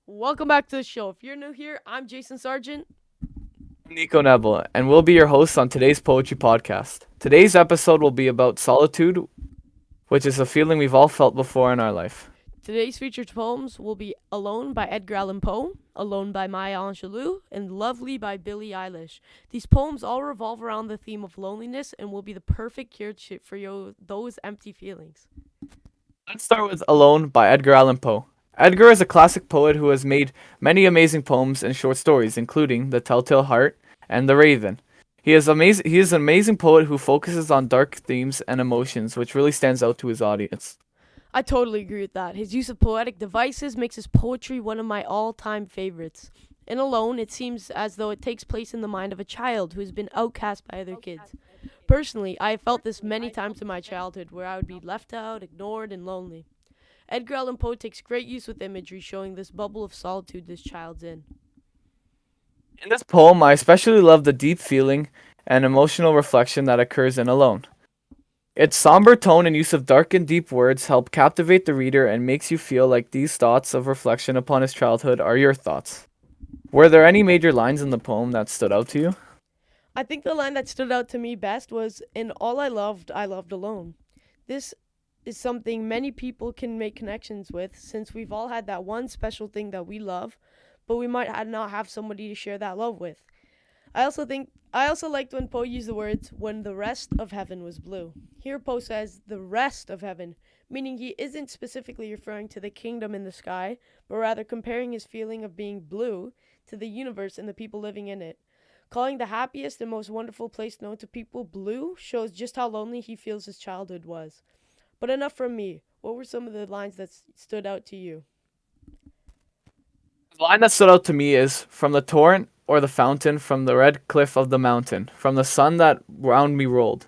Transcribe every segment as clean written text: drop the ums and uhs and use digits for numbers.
Welcome back to the show. If you're new here, I'm Jason Sargent. Nikko, and we'll be your hosts on today's poetry podcast. Today's episode will be about solitude, which is a feeling we've all felt before in our life. Today's featured poems will be Alone by Edgar Allan Poe, Alone by Maya Angelou, and Lovely by Billie Eilish. These poems all revolve around the theme of loneliness and will be the perfect cure for those empty feelings. Let's start with Alone by Edgar Allan Poe. Edgar is a classic poet who has made many amazing poems and short stories, including The Telltale Heart and The Raven. He is an amazing poet who focuses on dark themes and emotions, which really stands out to his audience. I totally agree with that. His use of poetic devices makes his poetry one of my all time favorites. In Alone, it seems as though it takes place in the mind of a child who has been outcast by other kids. Personally, I have felt this many times in my childhood where I would be left out, ignored, and lonely. Edgar Allan Poe takes great use with imagery showing this bubble of solitude this child's in. In this poem, I especially love the deep feeling and emotional reflection that occurs in Alone. Its somber tone and use of dark and deep words help captivate the reader and makes you feel like these thoughts of reflection upon his childhood are your thoughts. Were there any major lines in the poem that stood out to you? I think the line that stood out to me best was, "In all I loved alone." This is something many people can make connections with since we've all had that one special thing that we love, but we might not have somebody to share that love with. I also liked when Poe used the words "when the rest of heaven was blue." Here Poe says "the rest of heaven," meaning he isn't specifically referring to the kingdom in the sky, but rather comparing his feeling of being blue to the universe and the people living in it. Calling the happiest and most wonderful place known to people blue shows just how lonely he feels his childhood was. But enough from me. What were some of the lines that stood out to you? The line that stood out to me is from the torrent or the fountain, from the red cliff of the mountain, from the sun that round me rolled.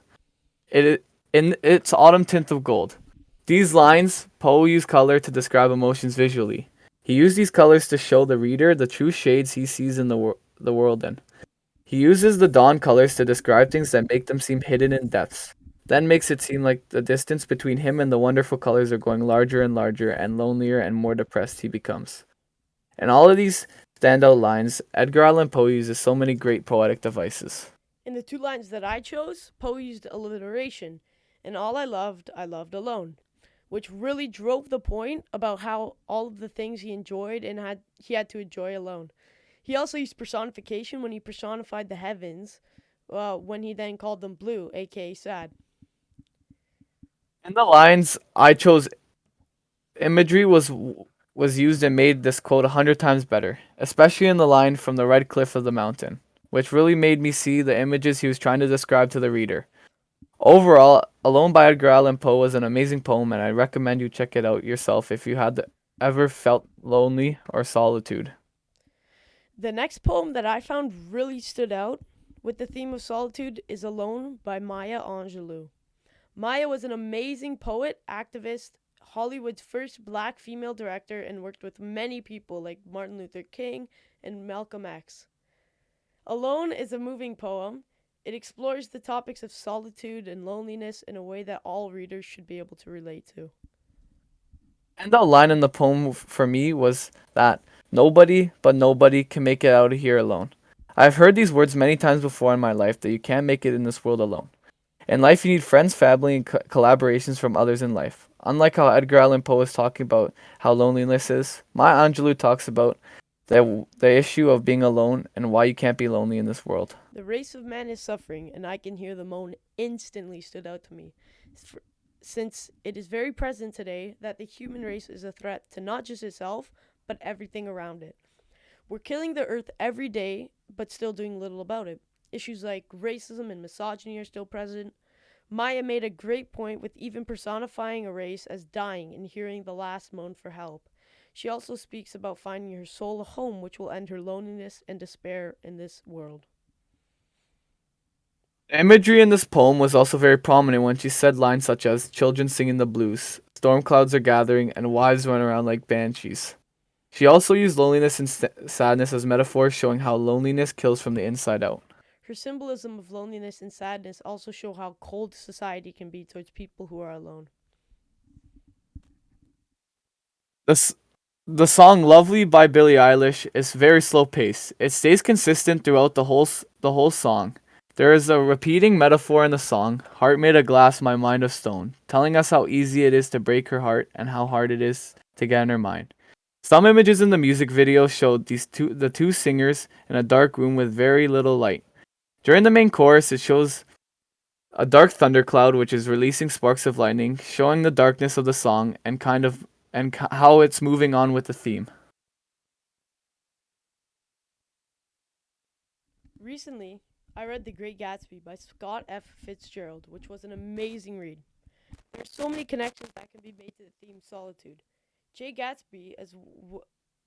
In its autumn tint of gold. These lines, Poe used color to describe emotions visually. He used these colors to show the reader the true shades he sees in the world in. He uses the dawn colors to describe things that make them seem hidden in depths. Then makes it seem like the distance between him and the wonderful colors are going larger and larger, and lonelier and more depressed he becomes. In all of these standout lines, Edgar Allan Poe uses so many great poetic devices. In the two lines that I chose, Poe used alliteration. And all I loved alone, which really drove the point about how all of the things he enjoyed and he had to enjoy alone. He also used personification when he personified the heavens, when he then called them blue, aka sad. In the lines I chose, imagery was used and made this quote 100 times better, especially in the line from the red cliff of the mountain, which really made me see the images he was trying to describe to the reader. Overall, Alone by Edgar Allan Poe was an amazing poem, and I recommend you check it out yourself if you had ever felt lonely or solitude. The next poem that I found really stood out with the theme of solitude is Alone by Maya Angelou. Maya was an amazing poet, activist, Hollywood's first black female director, and worked with many people like Martin Luther King and Malcolm X. Alone is a moving poem. It explores the topics of solitude and loneliness in a way that all readers should be able to relate to. And the line in the poem for me was that nobody but nobody can make it out of here alone. I've heard these words many times before in my life that you can't make it in this world alone. In life, you need friends, family, and collaborations from others in life. Unlike how Edgar Allan Poe is talking about how loneliness is, Maya Angelou talks about the issue of being alone and why you can't be lonely in this world. The race of man is suffering, and I can hear the moan instantly stood out to me. Since it is very present today that the human race is a threat to not just itself, but everything around it. We're killing the earth every day, but still doing little about it. Issues like racism and misogyny are still present. Maya made a great point with even personifying a race as dying and hearing the last moan for help. She also speaks about finding her soul a home which will end her loneliness and despair in this world. The imagery in this poem was also very prominent when she said lines such as children singing the blues, storm clouds are gathering, and wives run around like banshees. She also used loneliness and sadness as metaphors showing how loneliness kills from the inside out. Her symbolism of loneliness and sadness also show how cold society can be towards people who are alone. The, The song "Lovely" by Billie Eilish is very slow paced. It stays consistent throughout the whole song. There is a repeating metaphor in the song, "Heart made of glass, my mind of stone," telling us how easy it is to break her heart and how hard it is to get in her mind. Some images in the music video showed the two singers in a dark room with very little light. During the main chorus, it shows a dark thundercloud which is releasing sparks of lightning, showing the darkness of the song and how it's moving on with the theme. Recently, I read The Great Gatsby by Scott F. Fitzgerald, which was an amazing read. There's so many connections that can be made to the theme solitude. Jay Gatsby,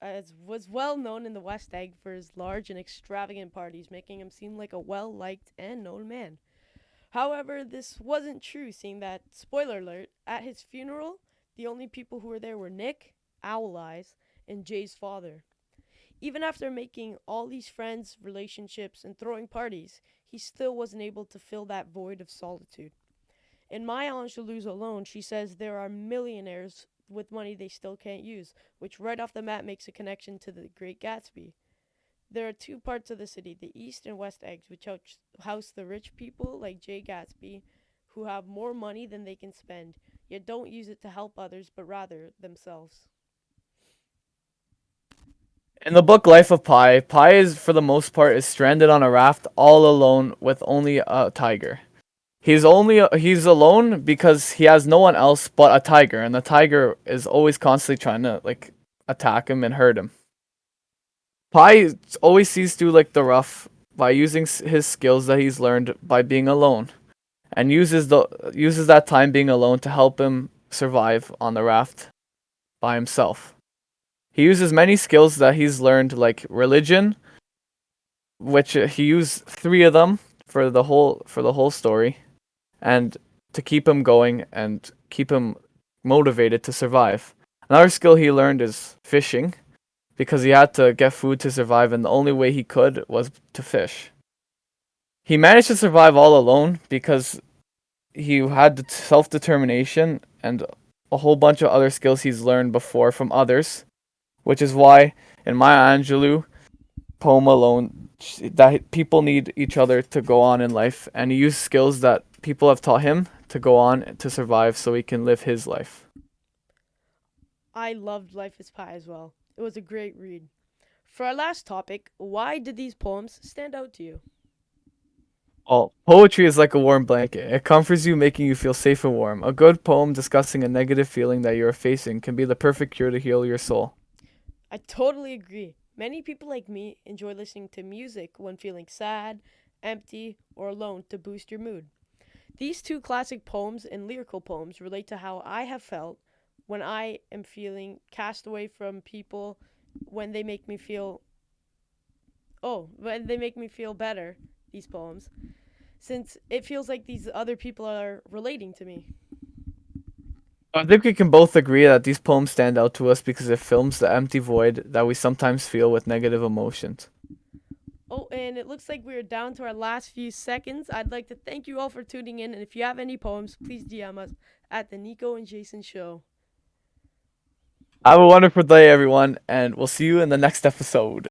as was well known in the West Egg for his large and extravagant parties, making him seem like a well liked and known man. However, this wasn't true, seeing that, spoiler alert, at his funeral, the only people who were there were Nick, Owl Eyes, and Jay's father. Even after making all these friends, relationships, and throwing parties, he still wasn't able to fill that void of solitude. In Maya Angelou's Alone, she says there are millionaires with money they still can't use, which right off the bat makes a connection to the Great Gatsby. There are two parts of the city, the East and West Eggs, which house the rich people like Jay Gatsby, who have more money than they can spend, yet don't use it to help others, but rather themselves. In the book Life of Pi, Pi is for the most part is stranded on a raft all alone with only a tiger. He's alone because he has no one else but a tiger, and the tiger is always constantly trying to like attack him and hurt him. Pi always sees through like the rough by using his skills that he's learned by being alone, and uses that time being alone to help him survive on the raft by himself. He uses many skills that he's learned, like religion, which he used three of them for the whole story, and to keep him going and keep him motivated to survive. Another skill he learned is fishing, because he had to get food to survive, and the only way he could was to fish. He managed to survive all alone because he had self determination and a whole bunch of other skills he's learned before from others, which is why in Maya Angelou poem alone that people need each other to go on in life, and he used skills that people have taught him to go on to survive so he can live his life. I loved Life is Pi as well. It was a great read. For our last topic, why did these poems stand out to you? Well, poetry is like a warm blanket. It comforts you, making you feel safe and warm. A good poem discussing a negative feeling that you are facing can be the perfect cure to heal your soul. I totally agree. Many people like me enjoy listening to music when feeling sad, empty, or alone to boost your mood. These two classic poems and lyrical poems relate to how I have felt when I am feeling cast away from people when they make me feel when they make me feel better, these poems, since it feels like these other people are relating to me. I think we can both agree that these poems stand out to us because it films the empty void that we sometimes feel with negative emotions. Oh, and it looks like we're down to our last few seconds. I'd like to thank you all for tuning in, and if you have any poems, please DM us at the Nico and Jason Show. Have a wonderful day, everyone, and we'll see you in the next episode.